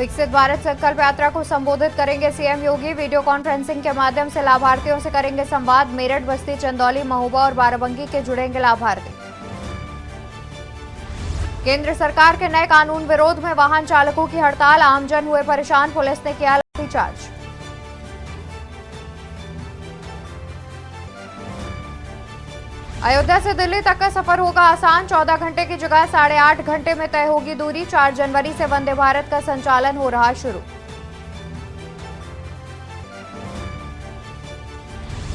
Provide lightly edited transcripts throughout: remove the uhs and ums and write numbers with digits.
विकसित भारत संकल्प यात्रा को संबोधित करेंगे सीएम योगी। वीडियो कॉन्फ्रेंसिंग के माध्यम से लाभार्थियों से करेंगे संवाद। मेरठ, बस्ती, चंदौली, महोबा और बाराबंकी के जुड़ेंगे लाभार्थी। केंद्र सरकार के नए कानून विरोध में वाहन चालकों की हड़ताल, आमजन हुए परेशान, पुलिस ने किया लाठीचार्ज। अयोध्या से दिल्ली तक का सफर होगा आसान, 14 घंटे की जगह 8.5 घंटे में तय होगी दूरी। 4 जनवरी से वंदे भारत का संचालन हो रहा शुरू।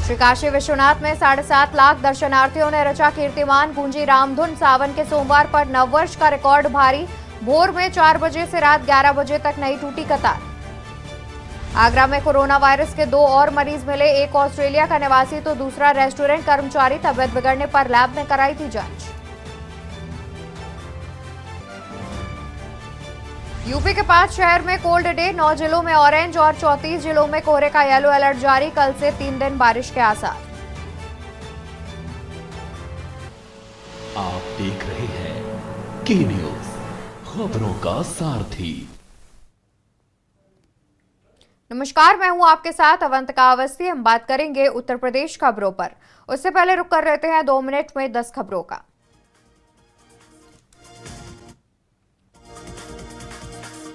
श्री काशी विश्वनाथ में 7.5 लाख दर्शनार्थियों ने रचा कीर्तिमान, गूंजी रामधुन। सावन के सोमवार पर नववर्ष का रिकॉर्ड भारी, भोर में 4 बजे से रात 11 बजे तक नहीं टूटी कतार। आगरा में कोरोना वायरस के 2 और मरीज मिले, एक ऑस्ट्रेलिया का निवासी तो दूसरा रेस्टोरेंट कर्मचारी। तबियत बिगड़ने पर लैब ने कराई थी जांच। यूपी के 5 शहर में कोल्ड डे, 9 जिलों में ऑरेंज और 34 जिलों में कोहरे का येलो अलर्ट जारी। कल से 3 दिन बारिश के आसार। आप देख रहे हैं की न्यूज, खबरों का सारथी। नमस्कार, मैं हूं आपके साथ अवंतिका अवस्थी। हम बात करेंगे उत्तर प्रदेश खबरों पर। उससे पहले रुक कर लेते हैं 2 मिनट में 10 खबरों का।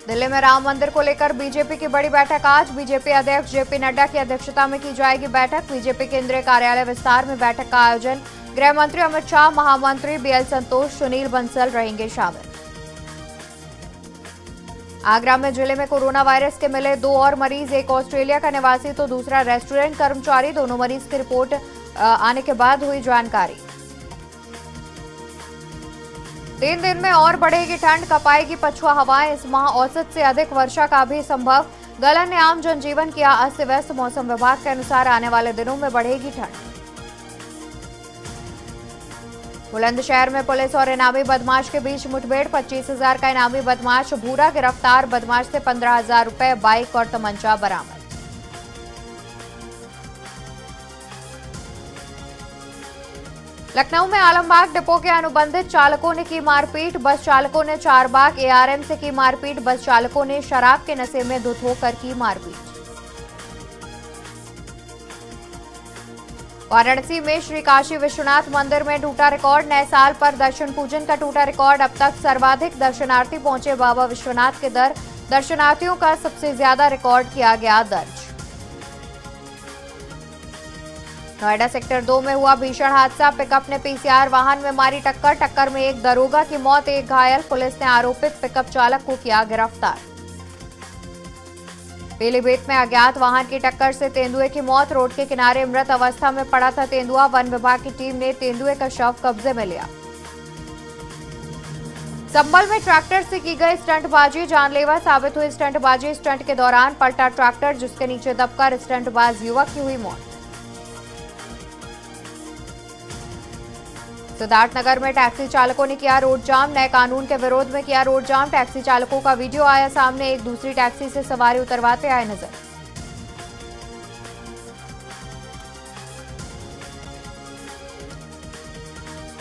दिल्ली में राम मंदिर को लेकर बीजेपी की बड़ी बैठक आज। बीजेपी अध्यक्ष जेपी नड्डा की अध्यक्षता में की जाएगी बैठक। बीजेपी केंद्रीय कार्यालय विस्तार में बैठक का आयोजन। गृह मंत्री अमित शाह, महामंत्री बीएल संतोष, सुनील बंसल रहेंगे शामिल। आगरा में जिले में कोरोना वायरस के मिले 2 और मरीज, एक ऑस्ट्रेलिया का निवासी तो दूसरा रेस्टोरेंट कर्मचारी। दोनों मरीज की रिपोर्ट आने के बाद हुई जानकारी। 3 दिन में और बढ़ेगी ठंड, कपाएगी पछुआ हवाएं। इस माह औसत से अधिक वर्षा का भी संभव। गलन ने आम जनजीवन किया अस्त व्यस्त। मौसम विभाग के अनुसार आने वाले दिनों में बढ़ेगी ठंड। बुलंदशहर में पुलिस और इनामी बदमाश के बीच मुठभेड़। 25,000 का इनामी बदमाश भूरा गिरफ्तार। बदमाश से 15,000 रुपए, बाइक और तमंचा बरामद। लखनऊ में आलमबाग डिपो के अनुबंधित चालकों ने की मारपीट। बस चालकों ने चारबाग एआरएम से की मारपीट। बस चालकों ने शराब के नशे में धुत होकर की मारपीट। वाराणसी में श्री काशी विश्वनाथ मंदिर में टूटा रिकॉर्ड। नए साल पर दर्शन पूजन का टूटा रिकॉर्ड। अब तक सर्वाधिक दर्शनार्थी पहुंचे बाबा विश्वनाथ के दर। दर्शनार्थियों का सबसे ज्यादा रिकॉर्ड किया गया दर्ज। नोएडा सेक्टर 2 में हुआ भीषण हादसा। पिकअप ने पीसीआर वाहन में मारी टक्कर। टक्कर में एक दरोगा की मौत, एक घायल। पुलिस ने आरोपित पिकअप चालक को किया गिरफ्तार। पीलीभीत में अज्ञात वाहन की टक्कर से तेंदुए की मौत। रोड के किनारे मृत अवस्था में पड़ा था तेंदुआ। वन विभाग की टीम ने तेंदुए का शव कब्जे में लिया। संभल में ट्रैक्टर से की गई स्टंटबाजी, जानलेवा साबित हुई स्टंटबाजी। स्टंट के दौरान पलटा ट्रैक्टर, जिसके नीचे दबकर स्टंटबाज युवक की हुई मौत। सिद्धार्थनगर में टैक्सी चालकों ने किया रोड जाम। नए कानून के विरोध में किया रोड जाम। टैक्सी चालकों का वीडियो आया सामने। एक दूसरी टैक्सी से सवारी उतरवाते आए नजर।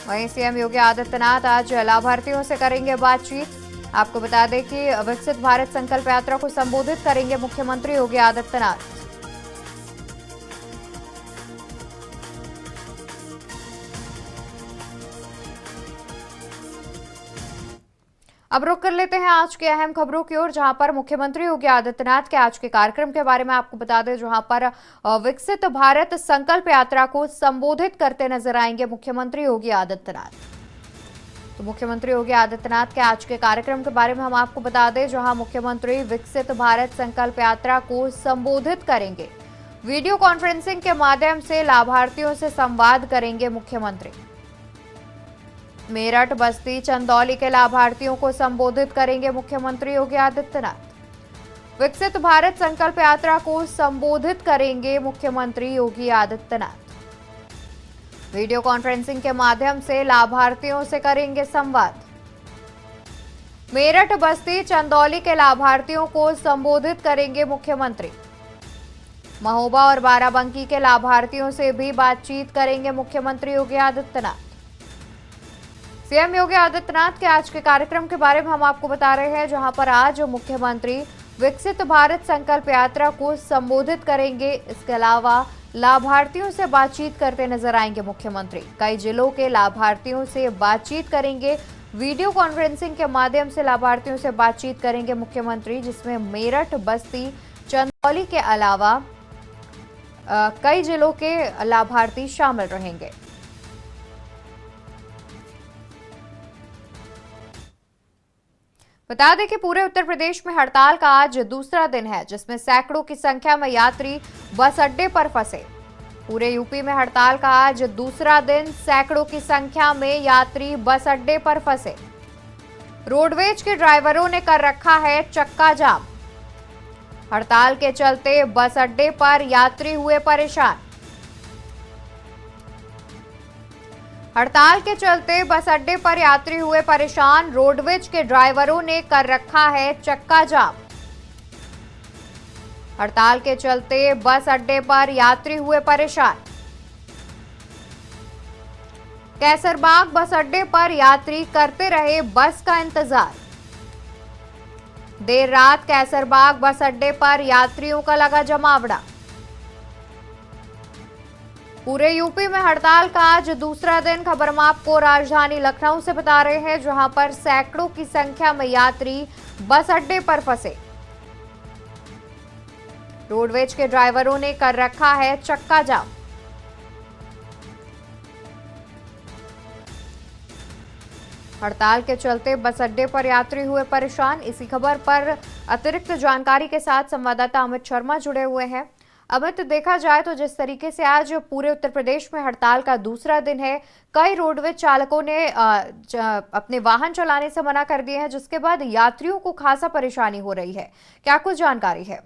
वहीं सीएम योगी आदित्यनाथ आज लाभार्थियों से करेंगे बातचीत। आपको बता दें कि विकसित भारत संकल्प यात्रा को संबोधित करेंगे मुख्यमंत्री योगी आदित्यनाथ। अब रुक कर लेते हैं आज के अहम खबरों की ओर, जहां पर मुख्यमंत्री योगी आदित्यनाथ के आज के कार्यक्रम के बारे में आपको बता दें, जहां पर विकसित भारत संकल्प यात्रा को संबोधित करते नजर आएंगे मुख्यमंत्री योगी आदित्यनाथ। तो मुख्यमंत्री योगी आदित्यनाथ के आज के कार्यक्रम के बारे में हम आपको बता दें, जहां मुख्यमंत्री विकसित भारत संकल्प यात्रा को संबोधित करेंगे। वीडियो कॉन्फ्रेंसिंग के माध्यम से लाभार्थियों से संवाद करेंगे मुख्यमंत्री। मेरठ, बस्ती, चंदौली के लाभार्थियों को संबोधित करेंगे मुख्यमंत्री योगी आदित्यनाथ। विकसित भारत संकल्प यात्रा को संबोधित करेंगे मुख्यमंत्री योगी आदित्यनाथ। वीडियो कॉन्फ्रेंसिंग के माध्यम से लाभार्थियों से करेंगे संवाद। मेरठ, बस्ती, चंदौली के लाभार्थियों को संबोधित करेंगे मुख्यमंत्री। महोबा और बाराबंकी के लाभार्थियों से भी बातचीत करेंगे मुख्यमंत्री योगी आदित्यनाथ। सीएम योगी आदित्यनाथ के आज के कार्यक्रम के बारे में हम आपको बता रहे हैं, जहां पर आज मुख्यमंत्री विकसित भारत संकल्प यात्रा को संबोधित करेंगे। इसके अलावा लाभार्थियों से बातचीत करते नजर आएंगे मुख्यमंत्री। कई जिलों के लाभार्थियों से बातचीत करेंगे। वीडियो कॉन्फ्रेंसिंग के माध्यम से लाभार्थियों से बातचीत करेंगे मुख्यमंत्री, जिसमें मेरठ, बस्ती, चंदौली के अलावा कई जिलों के लाभार्थी शामिल रहेंगे। बता दें कि पूरे उत्तर प्रदेश में हड़ताल का आज दूसरा दिन है, जिसमें सैकड़ों की संख्या में यात्री बस अड्डे पर फंसे। पूरे यूपी में हड़ताल का आज दूसरा दिन, सैकड़ों की संख्या में यात्री बस अड्डे पर फंसे। रोडवेज के ड्राइवरों ने कर रखा है चक्का जाम। हड़ताल के चलते बस अड्डे पर यात्री हुए परेशान। हड़ताल के चलते बस अड्डे पर यात्री हुए परेशान। रोडवेज के ड्राइवरों ने कर रखा है चक्का जाम। हड़ताल के चलते बस अड्डे पर यात्री हुए परेशान। कैसरबाग बस अड्डे पर यात्री करते रहे बस का इंतजार। देर रात कैसरबाग बस अड्डे पर यात्रियों का लगा जमावड़ा। पूरे यूपी में हड़ताल का आज दूसरा दिन। खबर हम आपको राजधानी लखनऊ से बता रहे हैं, जहां पर सैकड़ों की संख्या में यात्री बस अड्डे पर फंसे। रोडवेज के ड्राइवरों ने कर रखा है चक्का जाम। हड़ताल के चलते बस अड्डे पर यात्री हुए परेशान। इसी खबर पर अतिरिक्त जानकारी के साथ संवाददाता अमित शर्मा जुड़े हुए हैं। अमित, देखा जाए तो जिस तरीके से आज पूरे उत्तर प्रदेश में हड़ताल का दूसरा दिन है, कई रोडवेज चालकों ने अपने वाहन चलाने से मना कर दिए हैं, जिसके बाद यात्रियों को खासा परेशानी हो रही है। क्या कुछ जानकारी है?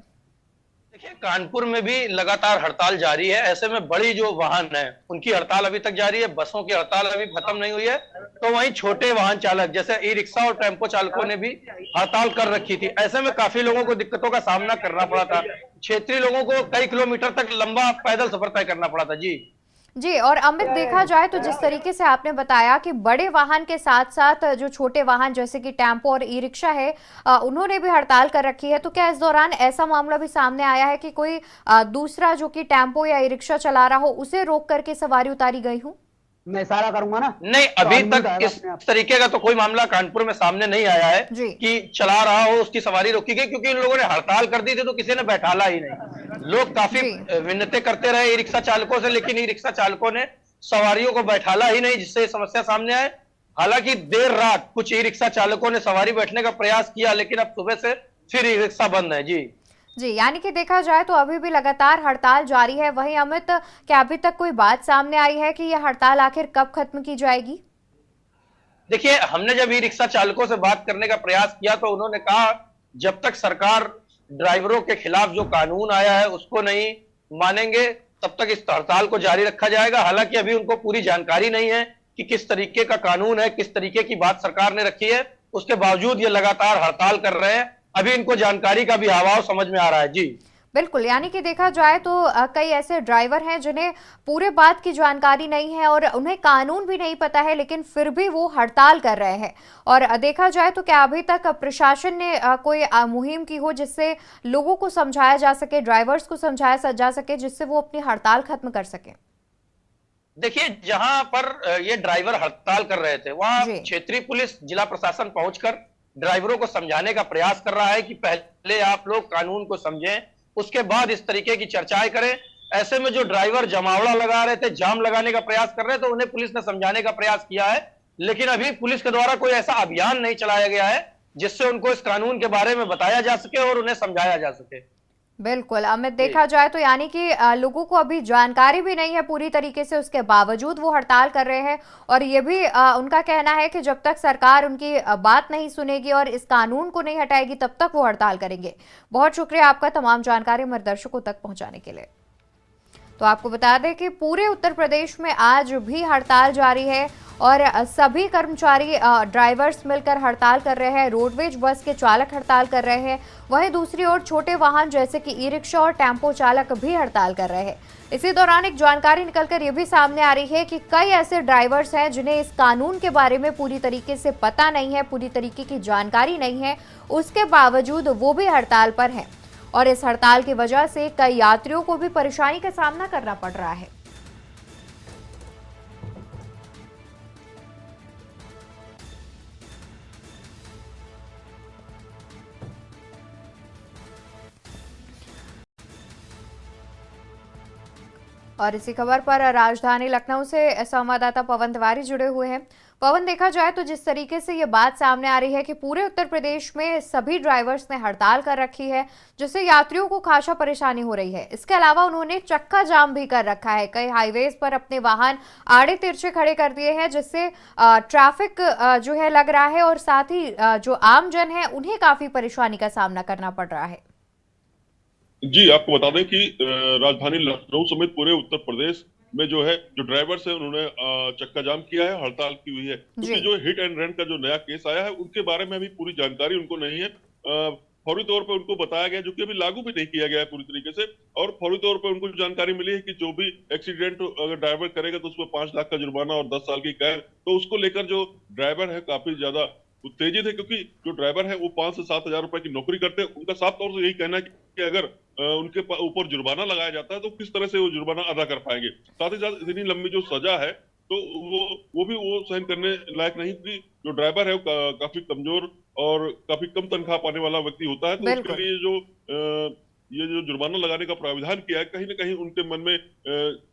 देखिए, कानपुर में भी लगातार हड़ताल जारी है। ऐसे में बड़ी जो वाहन है उनकी हड़ताल अभी तक जारी है, बसों की हड़ताल अभी खत्म नहीं हुई है। तो वहीं छोटे वाहन चालक जैसे ई रिक्शा और टेम्पो चालकों ने भी हड़ताल कर रखी थी। ऐसे में काफी लोगों को दिक्कतों का सामना करना पड़ा था। क्षेत्रीय लोगों को कई किलोमीटर तक लंबा पैदल सफर तय करना पड़ा था। जी, और अमित, देखा जाए तो जिस तरीके से आपने बताया कि बड़े वाहन के साथ साथ जो छोटे वाहन जैसे कि टेम्पो और ई रिक्शा है, उन्होंने भी हड़ताल कर रखी है। तो क्या इस दौरान ऐसा मामला भी सामने आया है कि कोई दूसरा जो कि टेम्पो या ई रिक्शा चला रहा हो, उसे रोक करके सवारी उतारी गई हो? मैं इशारा करूंगा ना। नहीं, अभी तक इस तरीके का तो कोई मामला कानपुर में सामने नहीं आया है कि चला रहा हो उसकी सवारी रोकी गई, क्योंकि इन लोगों ने हड़ताल कर दी थी तो किसी ने बैठाला ही नहीं। लोग काफी विनती करते रहे ई रिक्शा चालकों से, लेकिन ई रिक्शा चालकों ने सवारियों को बैठाला ही नहीं, जिससे समस्या सामने आए। हालांकि देर रात कुछ ई रिक्शा चालकों ने सवारी बैठने का प्रयास किया, लेकिन अब सुबह से फिर ई रिक्शा बंद है। जी, यानी कि देखा जाए तो अभी भी लगातार हड़ताल जारी है। वहीं अमित, क्या अभी तक कोई बात सामने आई है कि यह हड़ताल आखिर कब खत्म की जाएगी? देखिए, हमने जब ई रिक्शा चालकों से बात करने का प्रयास किया तो उन्होंने कहा जब तक सरकार ड्राइवरों के खिलाफ जो कानून आया है उसको नहीं मानेंगे तब तक इस हड़ताल को जारी रखा जाएगा। हालांकि अभी उनको पूरी जानकारी नहीं है कि किस तरीके का कानून है, किस तरीके की बात सरकार ने रखी है। उसके बावजूद ये लगातार हड़ताल कर रहे हैं। अभी इनको जानकारी का भी अभाव समझ में आ रहा है। बिल्कुल, यानी कि देखा जाए तो कई ऐसे ड्राइवर हैं जिन्हें पूरे बात की जानकारी नहीं है और उन्हें कानून भी नहीं पता है, लेकिन फिर भी वो हड़ताल कर रहे हैं। और देखा जाए तो क्या अभी तक प्रशासन ने कोई मुहिम की हो जिससे लोगों को समझाया जा सके, ड्राइवर्स को समझाया जा सके, जिससे वो अपनी हड़ताल खत्म कर सके? देखिए, जहां पर ये ड्राइवर हड़ताल कर रहे थे वहां क्षेत्रीय पुलिस, जिला प्रशासन पहुंचकर ड्राइवरों को समझाने का प्रयास कर रहा है कि पहले आप लोग कानून को समझें, उसके बाद इस तरीके की चर्चाएं करें। ऐसे में जो ड्राइवर जमावड़ा लगा रहे थे, जाम लगाने का प्रयास कर रहे थे, उन्हें पुलिस ने समझाने का प्रयास किया है, लेकिन अभी पुलिस के द्वारा कोई ऐसा अभियान नहीं चलाया गया है जिससे उनको इस कानून के बारे में बताया जा सके और उन्हें समझाया जा सके। बिल्कुल अमित, देखा जाए तो यानी कि लोगों को अभी जानकारी भी नहीं है पूरी तरीके से, उसके बावजूद वो हड़ताल कर रहे हैं। और ये भी उनका कहना है कि जब तक सरकार उनकी बात नहीं सुनेगी और इस कानून को नहीं हटाएगी तब तक वो हड़ताल करेंगे। बहुत शुक्रिया आपका तमाम जानकारी हमारे दर्शकों तक पहुंचाने के लिए। तो आपको बता दें कि पूरे उत्तर प्रदेश में आज भी हड़ताल जारी है और सभी कर्मचारी ड्राइवर्स मिलकर हड़ताल कर रहे हैं। रोडवेज बस के चालक हड़ताल कर रहे हैं, वहीं दूसरी ओर छोटे वाहन जैसे कि ई रिक्शा और टेम्पो चालक भी हड़ताल कर रहे हैं। इसी दौरान एक जानकारी निकलकर ये भी सामने आ रही है कि कई ऐसे ड्राइवर्स हैं जिन्हें इस कानून के बारे में पूरी तरीके से पता नहीं है, पूरी तरीके की जानकारी नहीं है, उसके बावजूद वो भी हड़ताल पर हैं और इस हड़ताल की वजह से कई यात्रियों को भी परेशानी का सामना करना पड़ रहा है। और इसी खबर पर राजधानी लखनऊ से संवाददाता पवन तिवारी जुड़े हुए हैं। पवन, देखा जाए तो जिस तरीके से ये बात सामने आ रही है कि पूरे उत्तर प्रदेश में सभी ड्राइवर्स ने हड़ताल कर रखी है, जिससे यात्रियों को खासा परेशानी हो रही है। इसके अलावा उन्होंने चक्का जाम भी कर रखा है, कई हाईवेज पर अपने वाहन आड़े तिरछे खड़े कर दिए हैं, जिससे ट्रैफिक जो है लग रहा है और साथ ही जो आम जन है उन्हें काफी परेशानी का सामना करना पड़ रहा है। जी, आपको बता दें कि राजधानी लखनऊ समेत पूरे उत्तर प्रदेश में जो है जो ड्राइवर्स है उन्होंने चक्का जाम किया है, हड़ताल की हुई है, क्योंकि जो हिट एंड रन का जो नया केस आया है उनके बारे में अभी पूरी जानकारी उनको नहीं है। फौरी तौर पे उनको बताया गया, जो कि अभी लागू भी नहीं किया गया है पूरी तरीके से, और फौरी तौर पे उनको जानकारी मिली है कि जो भी एक्सीडेंट अगर ड्राइवर करेगा तो उसमें 5 लाख का जुर्माना और 10 साल की कैद। तो उसको लेकर जो ड्राइवर है काफी ज्यादा उत्तेजित है, क्योंकि जो ड्राइवर है वो 5 से 7 हजार रुपए की नौकरी करते हैं। उनका साफ तौर से यही कहना है कि अगर उनके ऊपर जुर्माना लगाया जाता है तो किस तरह से वो जुर्माना अदा कर पाएंगे। साथ ही साथ इतनी लंबी जो सजा है तो वो भी वो सहन करने लायक नहीं, कि जो ड्राइवर है वो काफी कमजोर और काफी कम तनख्वाह पाने वाला व्यक्ति होता है। तो उसके लिए ये जो जुर्माना लगाने का प्राविधान किया है, कहीं ना कहीं उनके मन में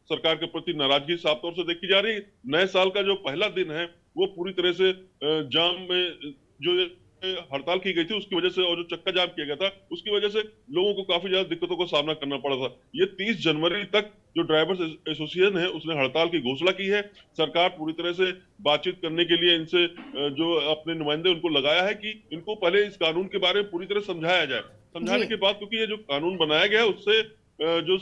सरकार के प्रति नाराजगी साफ तौर से देखी जा रही है। नए साल का जो पहला दिन है वो पूरी तरह से जाम में जो हड़ताल की गई थी उसकी वजह से, और जो चक्का जाम किया गया था उसकी वजह से लोगों को काफी ज्यादा दिक्कतों का सामना करना पड़ा था। ये 30 जनवरी तक जो ड्राइवर्स एसोसिएशन है उसने हड़ताल की घोषणा की है। सरकार पूरी तरह से बातचीत करने के लिए इनसे जो अपने नुमाइंदे उनको लगाया है कि इनको पहले इस कानून के बारे में पूरी तरह समझाया जाए। समझाने के बाद, क्योंकि ये जो कानून बनाया गया है उससे जो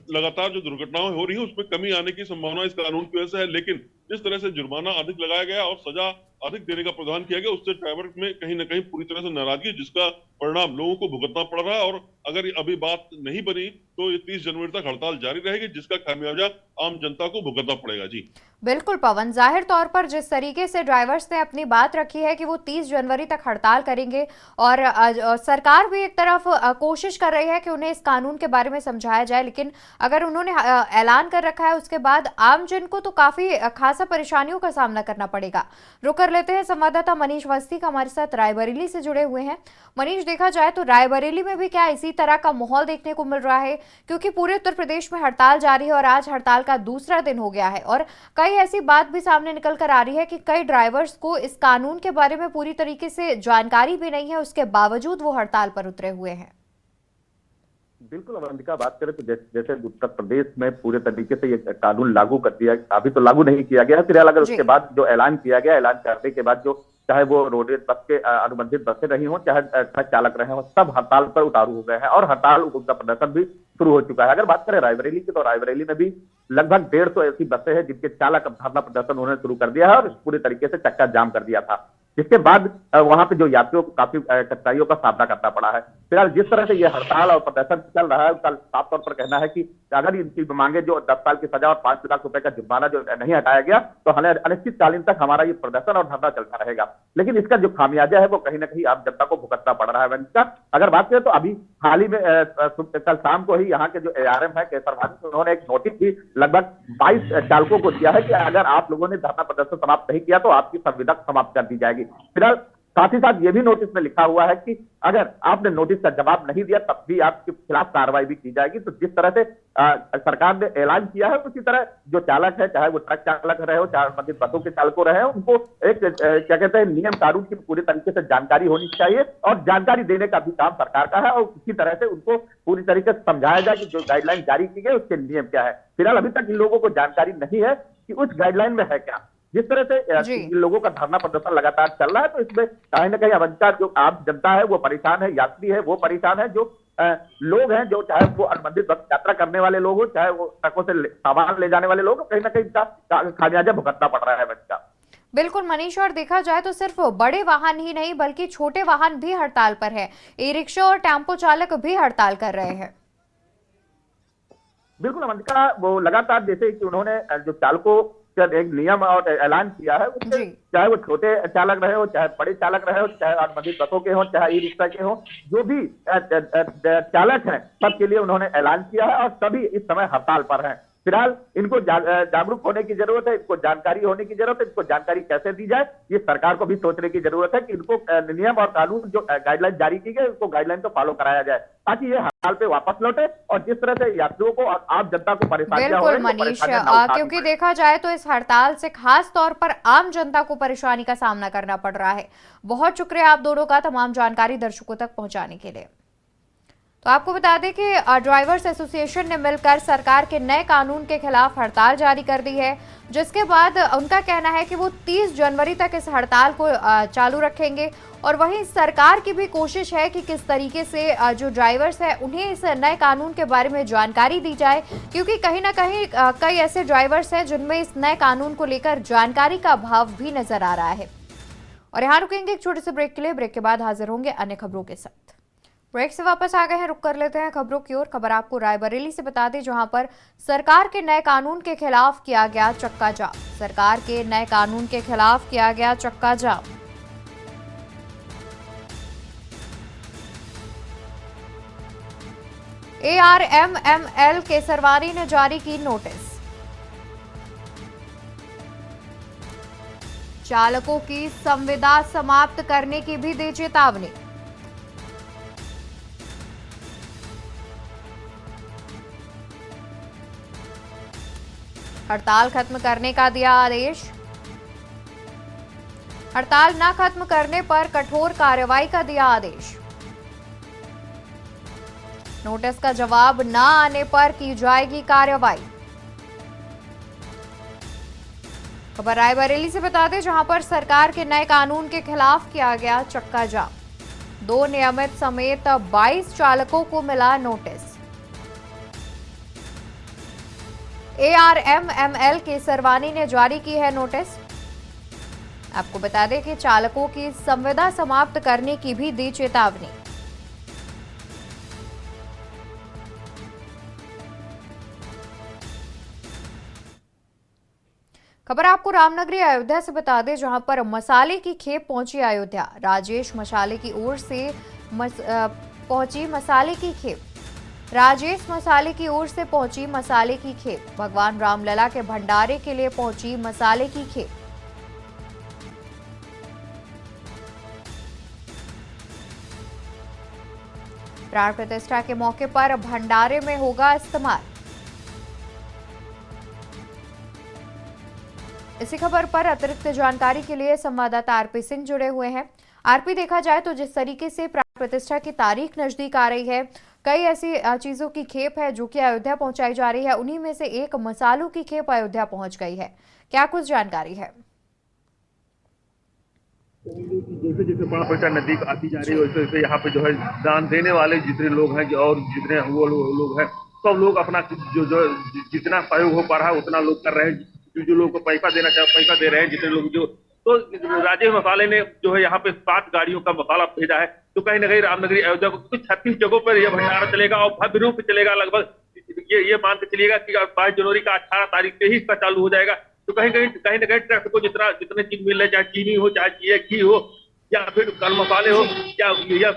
लगातार जो दुर्घटनाएं हो रही है उसमें कमी आने की संभावना इस कानून की वजह से है। लेकिन जिस तरह से जुर्माना अधिक लगाया गया और सजा अधिक देने का प्रावधान किया गया, उससे ड्राइवर में कहीं ना कहीं पूरी तरह से नाराजगी, जिसका परिणाम लोगों को भुगतना पड़ रहा है। और अगर अभी बात नहीं बनी तो ये 30 जनवरी तक हड़ताल जारी रहेगी, जिसका खामियाजा आम जनता को भुगतना पड़ेगा। जी बिल्कुल पवन, जाहिर तौर पर जिस तरीके से ड्राइवर्स ने अपनी बात रखी है कि वो 30 जनवरी तक हड़ताल करेंगे और सरकार भी एक तरफ कोशिश कर रही है कि उन्हें इस कानून के बारे में समझाया जाए, लेकिन अगर उन्होंने ऐलान कर रखा है उसके बाद आम जन को तो काफी खासा परेशानियों का सामना करना पड़ेगा। रुक कर लेते हैं संवाददाता मनीष अवस्थी का, हमारे साथ रायबरेली से जुड़े हुए हैं। मनीष, देखा जाए तो रायबरेली में भी क्या इसी तरह का माहौल देखने को मिल रहा है, क्योंकि पूरे उत्तर प्रदेश में हड़ताल जारी है और आज हड़ताल का दूसरा दिन हो गया है और कई ऐसी बात भी सामने निकल कर आ रही है कि कई ड्राइवर्स को इस कानून के बारे में पूरी तरीके से जानकारी भी नहीं है, उसके बावजूद वो हड़ताल पर उतरे हुए हैं। बिल्कुल अवंतिका, बात करें तो जैसे उत्तर प्रदेश में पूरे तरीके से ये कानून लागू कर दिया, अभी तो लागू नहीं किया गया, फिर अगर उसके बाद जो ऐलान किया गया, ऐलान करने के बाद जो चाहे वो रोडवेज बस के अनुबंधित बसें रही हों, चाहे ट्रक चालक रहे हों, सब हड़ताल पर उतारू हो गए हैं और हड़ताल का प्रदर्शन भी शुरू हो चुका है। अगर बात करें रायबरेली की, तो रायबरेली में भी लगभग 150 ऐसी बसें हैं जिनके चालक अब धरना प्रदर्शन उन्होंने शुरू कर दिया है और पूरी तरीके से चक्का जाम कर दिया था, जिसके बाद वहां पे जो यात्रियों को काफी कठिनाइयों का सामना करना पड़ा है। फिलहाल जिस तरह से ये हड़ताल और प्रदर्शन चल रहा है उसका साफ तौर पर कहना है कि अगर इनकी मांगे जो 10 साल की सजा और 5 लाख रुपए का जुर्माना जो नहीं हटाया गया तो अनिश्चितकालीन तक हमारा ये प्रदर्शन और धरना चलता रहेगा। लेकिन इसका जो खामियाजा है वो कहीं ना कहीं आम जनता को भुगतना पड़ रहा है। अगर बात करें तो अभी हाल ही में कल शाम को ही यहाँ के जो ARM है केसरवानी, उन्होंने एक नोटिस भी लगभग 22 चालकों को दिया है कि अगर आप लोगों ने धरना प्रदर्शन समाप्त नहीं किया तो आपकी संविदा समाप्त कर दी जाएगी। फिलहाल साथ ही साथ ये भी नोटिस में लिखा हुआ है कि अगर आपने नोटिस का जवाब नहीं दिया तब भी आपके खिलाफ कार्रवाई भी की जाएगी। तो जिस तरह से सरकार ने ऐलान किया है उसी तरह जो चालक है, चाहे वो ट्रक चालक रहे हो, चाहे संबंधित बसों के चालकों रहे हो, उनको एक क्या कहते हैं नियम कानून की पूरी तरीके से जानकारी होनी चाहिए और जानकारी देने का भी काम सरकार का है और इसी तरह से उनको पूरी तरीके से समझाया जाए कि जो गाइडलाइन जारी की गई उसके नियम क्या है। फिलहाल अभी तक इन लोगों को जानकारी नहीं है कि उस गाइडलाइन में है क्या। जिस तरह से इन लोगों का धरना प्रदर्शन लगातार चल रहा है तो इसमें कहीं ना कहीं अवंतिका जो आम जनता है वो परेशान है, यात्री है वो परेशान है, जो लोग हैं जो चाहे वो अनुबंधित बस यात्रा करने वाले लोग हो, चाहे वो ट्रकों से सामान ले जाने वाले लोग, कहीं ना कहीं खामियाजा भुगतना पड़ रहा है बच्चा। बिल्कुल मनीष, और देखा जाए तो सिर्फ बड़े वाहन ही नहीं बल्कि छोटे वाहन भी हड़ताल पर है। ई रिक्शा और टेम्पो चालक भी हड़ताल कर रहे हैं। बिल्कुल अवंतिका, वो लगातार जैसे कि उन्होंने जो चालकों का एक नियम और ऐलान किया है, उससे चाहे वो छोटे चालक रहे हो, चाहे बड़े चालक रहे हो, चाहे अनुबंधित बसों के हो, चाहे ई रिक्शा के हो, जो भी चालक हैं सबके लिए उन्होंने ऐलान किया है और सभी इस समय हड़ताल पर हैं। फिलहाल इनको जागरूक होने की जरूरत है, इनको जानकारी होने की जरूरत है। इनको जानकारी कैसे दी जाए ये सरकार को भी सोचने की जरूरत है कि इनको नियम और कानून जो गाइडलाइन जारी की गई उसको गाइडलाइन को फॉलो कराया जाए ताकि ये हड़ताल पे वापस लौटे और जिस तरह से यात्रियों को और आम जनता को परेशानी। बिल्कुल मनीष, क्योंकि देखा जाए तो इस हड़ताल से खास तौर पर आम जनता को परेशानी का सामना करना पड़ रहा है। बहुत शुक्रिया आप दोनों का तमाम जानकारी दर्शकों तक पहुंचाने के लिए। तो आपको बता दें कि ड्राइवर्स एसोसिएशन ने मिलकर सरकार के नए कानून के खिलाफ हड़ताल जारी कर दी है, जिसके बाद उनका कहना है कि वो 30 जनवरी तक इस हड़ताल को चालू रखेंगे। और वहीं सरकार की भी कोशिश है कि किस तरीके से जो ड्राइवर्स हैं उन्हें इस नए कानून के बारे में जानकारी दी जाए, क्योंकि कहीं ना कहीं कई ऐसे ड्राइवर्स हैं जिनमें इस नए कानून को लेकर जानकारी का अभाव भी नजर आ रहा है। और यहाँ रुकेंगे एक छोटे से ब्रेक के लिए। ब्रेक के बाद हाजिर होंगे अन्य खबरों के साथ। ब्रेक से वापस आ गए हैं, रुक कर लेते हैं खबरों की ओर। खबर आपको रायबरेली से बता दें, जहां पर सरकार के नए कानून के खिलाफ किया गया चक्का जाम। सरकार के नए कानून के खिलाफ किया गया चक्का जाम। ARMML केसरवानी ने जारी की नोटिस। चालकों की संविदा समाप्त करने की भी दी चेतावनी। हड़ताल खत्म करने का दिया आदेश। हड़ताल न खत्म करने पर कठोर कार्रवाई का दिया आदेश। नोटिस का जवाब न आने पर की जाएगी कार्रवाई। खबर रायबरेली से बता दें, जहां पर सरकार के नए कानून के खिलाफ किया गया चक्का जाम। 2 नियमित समेत 22 चालकों को मिला नोटिस। ARMML केसरवानी ने जारी की है नोटिस। आपको बता दें कि चालकों की संविदा समाप्त करने की भी दी चेतावनी। खबर आपको रामनगरी अयोध्या से बता दें, जहां पर मसाले की खेप पहुंची अयोध्या। राजेश मसाले की ओर से पहुंची मसाले की खेप। राजेश मसाले की ओर से पहुंची मसाले की खेप। भगवान रामलला के भंडारे के लिए पहुंची मसाले की खेप। प्राण प्रतिष्ठा के मौके पर भंडारे में होगा इस्तेमाल। इसी खबर पर अतिरिक्त जानकारी के लिए संवाददाता आरपी सिंह जुड़े हुए हैं। आरपी, देखा जाए तो जिस तरीके से प्राण प्रतिष्ठा की तारीख नजदीक आ रही है, कई ऐसी चीजों की खेप है जो कि अयोध्या पहुंचाई जा रही है। उन्हीं में से एक मसालों की खेप अयोध्या पहुंच गई है। क्या कुछ जानकारी है? जैसे जैसे प्राण प्रतिष्ठा नजदीक आती जा रही है वैसे वैसे यहाँ पे जो है दान देने वाले जितने लोग हैं और जितने वो लोग हैं, सब लोग अपना जो जितना सहयोग हो पा रहा है उतना लोग कर रहे हैं। जो लोग को पैसा देना चाहे पैसा दे रहे हैं, जितने लोग जो तो राजेश मसाले ने जो है यहाँ पे 7 गाड़ियों का मसाला भेजा है। तो कहीं ना कहीं रामनगरी अयोध्या को कुछ 36 जगहों पर यह भंडारा चलेगा और भव्य रूप से चलेगा। लगभग ये मान के चलिएगा कि 22 जनवरी का 18 तारीख से ही इसका चालू हो जाएगा। तो कहीं ना कहीं ट्रैफिक को जितने चीज मिल रहे, चाहे चीनी हो, चाहे घी हो, या फिर मसाले हो, या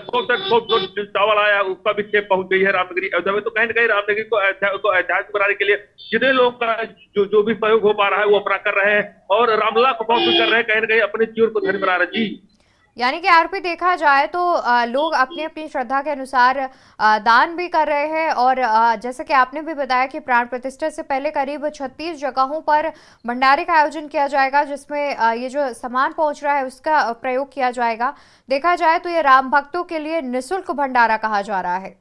चावल आया उसका भी खेप पहुंच गई है रामनगरी अयोध्या में। तो कहीं ना कहीं रामनगरी को ऐतिहासिक बनाने के लिए जितने लोग का जो भी सहयोग हो पा रहा है वो अपना कर रहे हैं और रामलला को पहुंच कर रहे हैं, कहीं ना कहीं अपने जीवन को धन्य बना रहे हैं। जी, यानी कि आरपी, देखा जाए तो लोग अपनी अपनी श्रद्धा के अनुसार दान भी कर रहे हैं। और जैसे कि आपने भी बताया कि प्राण प्रतिष्ठा से पहले करीब 36 जगहों पर भंडारे का आयोजन किया जाएगा, जिसमें ये जो सामान पहुंच रहा है उसका प्रयोग किया जाएगा। देखा जाए तो ये राम भक्तों के लिए निःशुल्क भंडारा कहा जा रहा है।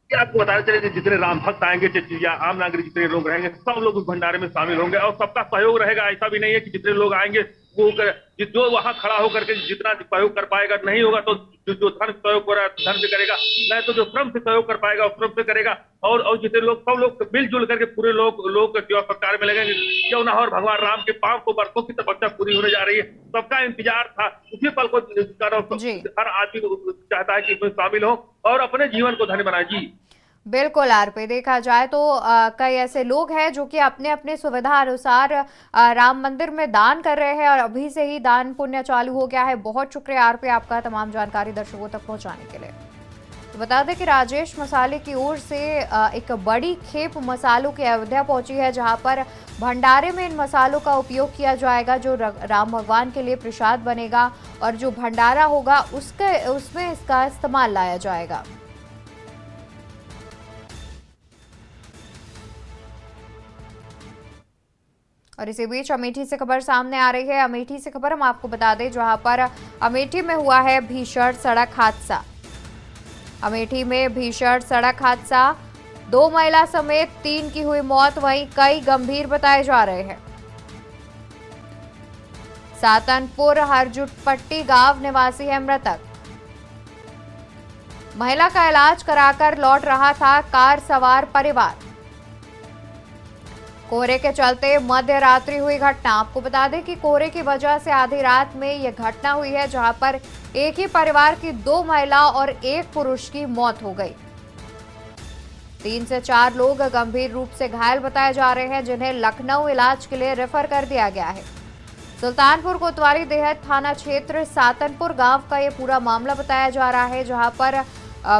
आपको बताना चले जितने राम भक्त आएंगे या आम नागरिक जितने लोग रहेंगे, सब लोग उस भंडारे में शामिल होंगे और सबका सहयोग रहेगा। ऐसा भी नहीं है कि जितने लोग आएंगे वो जो वहां खड़ा होकर के जितना सहयोग कर पाएगा, नहीं होगा तो जो धन सहयोग हो रहा है धन से करेगा, नहीं तो जो श्रम से सहयोग कर पाएगा श्रम से करेगा। और जितने लोग, सब लोग मिलजुल करके पूरे लोग सेवा सत्कार में लगेंगे। क्यों ना, और भगवान राम के 500 वर्षों की तपस्या पूरी होने जा रही है। सबका इंतजार था, उसी पल को हर आदमी चाहता है कि शामिल हो और अपने जीवन को धन्य बनाए। जी बिल्कुल आरपी, देखा जाए तो कई ऐसे लोग हैं जो कि अपने अपने सुविधा अनुसार राम मंदिर में दान कर रहे हैं और अभी से ही दान पुण्य चालू हो गया है। बहुत शुक्रिया आरपी आपका तमाम जानकारी दर्शकों तक पहुंचाने के लिए। तो बता दें कि राजेश मसाले की ओर से एक बड़ी खेप मसालों की अयोध्या पहुंची है, जहां पर भंडारे में इन मसालों का उपयोग किया जाएगा, जो राम भगवान के लिए प्रसाद बनेगा और जो भंडारा होगा उसमें इसका इस्तेमाल लाया जाएगा। और इसी बीच अमेठी से खबर सामने आ रही है। अमेठी से खबर हम आपको बता दें, जहां पर अमेठी में हुआ है भीषण सड़क हादसा। अमेठी में भीषण सड़क हादसा, 2 महिला समेत 3 की हुई मौत, वहीं कई गंभीर बताए जा रहे हैं। सातनपुर हरजुटपट्टी गांव निवासी है मृतक। महिला का इलाज कराकर लौट रहा था कार सवार परिवार। कोहरे के चलते मध्य रात्रि हुई घटना। आपको बता दें कि कोहरे की वजह से आधी रात में यह घटना हुई है, जहां पर एक ही परिवार की 2 महिला और 1 पुरुष की मौत हो गई। 3 से 4 लोग गंभीर रूप से घायल बताए जा रहे हैं, जिन्हें लखनऊ इलाज के लिए रेफर कर दिया गया है। सुल्तानपुर कोतवाली देहत थाना क्षेत्र सातनपुर गांव का ये पूरा मामला बताया जा रहा है, जहां पर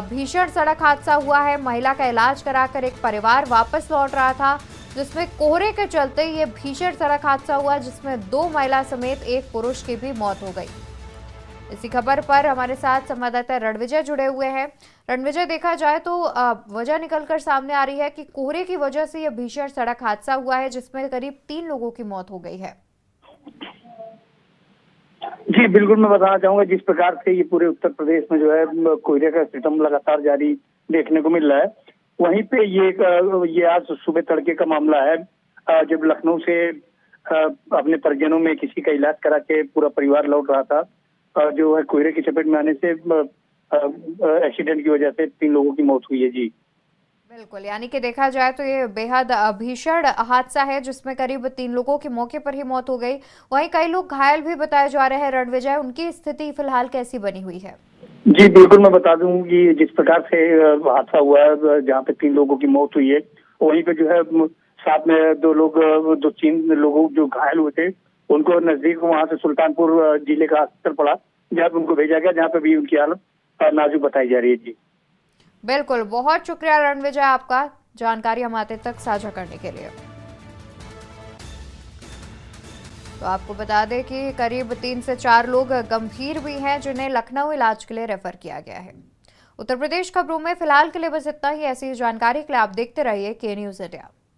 भीषण सड़क हादसा हुआ है। महिला का इलाज कराकर एक परिवार वापस लौट रहा था, जिसमें कोहरे के चलते ये भीषण सड़क हादसा हुआ, जिसमें 2 महिला समेत 1 पुरुष की भी मौत हो गई। इसी खबर पर हमारे साथ संवाददाता रणविजय जुड़े हुए हैं। रणविजय, देखा जाए तो वजह निकलकर सामने आ रही है कि कोहरे की वजह से यह भीषण सड़क हादसा हुआ है, जिसमें करीब 3 लोगों की मौत हो गई है। जी बिल्कुल, मैं बताना चाहूंगा जिस प्रकार से ये पूरे उत्तर प्रदेश में जो है कोयले का सिस्टम लगातार जारी देखने को मिल रहा है, वहीं पे ये आज सुबह तड़के का मामला है, जब लखनऊ से अपने परिजनों में किसी का इलाज करा के पूरा परिवार लौट रहा था, जो है कोयले की चपेट में आने से एक्सीडेंट की वजह से 3 लोगों की मौत हुई है। जी बिल्कुल, यानी कि देखा जाए तो ये बेहद भीषण हादसा है, जिसमें करीब 3 लोगों की मौके पर ही मौत हो गई। वहीं कई लोग घायल भी बताए जा रहे हैं। रणविजय, उनकी स्थिति फिलहाल कैसी बनी हुई है? जी बिल्कुल, मैं बता दूं कि जिस प्रकार से हादसा हुआ है, जहाँ पे 3 लोगों की मौत हुई है, वहीं पे जो है साथ में 2-3 लोग जो घायल हुए थे, उनको नजदीक वहाँ से सुल्तानपुर जिले का अस्पताल पड़ा, जहाँ पे उनको भेजा गया, जहाँ पे भी उनकी हालत नाजुक बताई जा रही है। जी बिल्कुल, बहुत शुक्रिया रणविजय आपका जानकारी हमारे तक साझा करने के लिए। तो आपको बता दें कि करीब 3 से 4 लोग गंभीर भी हैं, जिन्हें लखनऊ इलाज के लिए रेफर किया गया है। उत्तर प्रदेश खबरों में फिलहाल के लिए बस इतना ही। ऐसी जानकारी के लिए आप देखते रहिए के न्यूज़ इंडिया।